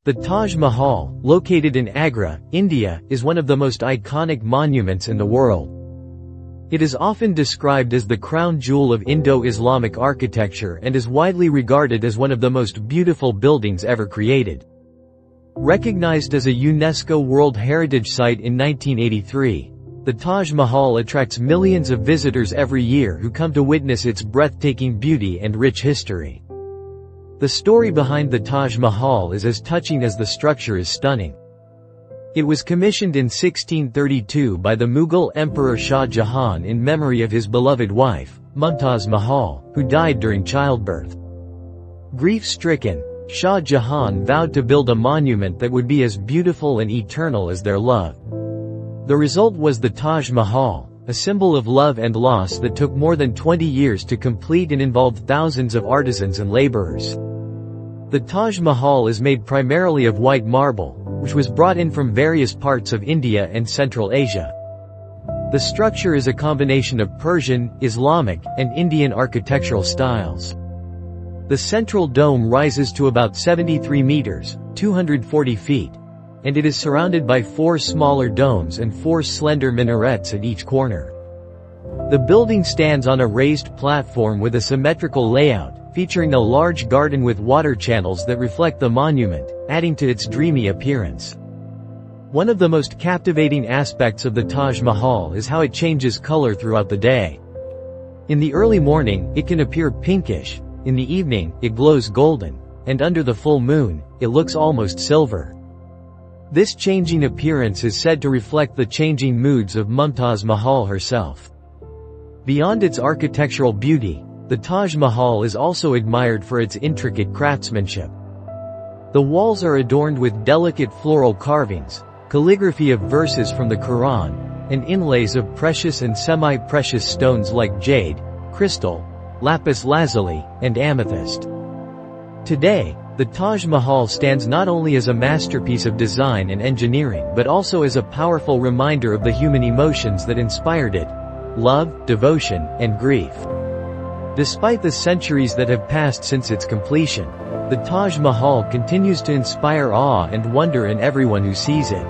The Taj Mahal, located in Agra, India, is one of the most iconic monuments in the world. It is often described as the crown jewel of Indo-Islamic architecture and is widely regarded as one of the most beautiful buildings ever created. Recognized as a UNESCO World Heritage Site in 1983, the Taj Mahal attracts millions of visitors every year who come to witness its breathtaking beauty and rich history. The story behind the Taj Mahal is as touching as the structure is stunning. It was commissioned in 1632 by the Mughal Emperor Shah Jahan in memory of his beloved wife, Mumtaz Mahal, who died during childbirth. Grief-stricken, Shah Jahan vowed to build a monument that would be as beautiful and eternal as their love. The result was the Taj Mahal, a symbol of love and loss that took more than 20 years to complete and involved thousands of artisans and laborers. The Taj Mahal is made primarily of white marble, which was brought in from various parts of India and Central Asia. The structure is a combination of Persian, Islamic, and Indian architectural styles. The central dome rises to about 73 meters, 240 feet, and it is surrounded by 4 smaller domes and 4 slender minarets at each corner. The building stands on a raised platform with a symmetrical layout, featuring a large garden with water channels that reflect the monument, adding to its dreamy appearance. One of the most captivating aspects of the Taj Mahal is how it changes color throughout the day. In the early morning, it can appear pinkish, in the evening, it glows golden, and under the full moon, it looks almost silver. This changing appearance is said to reflect the changing moods of Mumtaz Mahal herself. Beyond its architectural beauty, the Taj Mahal is also admired for its intricate craftsmanship. The walls are adorned with delicate floral carvings, calligraphy of verses from the Quran, and inlays of precious and semi-precious stones like jade, crystal, lapis lazuli, and amethyst. Today, the Taj Mahal stands not only as a masterpiece of design and engineering but also as a powerful reminder of the human emotions that inspired it: love, devotion, and grief. Despite the centuries that have passed since its completion, the Taj Mahal continues to inspire awe and wonder in everyone who sees it.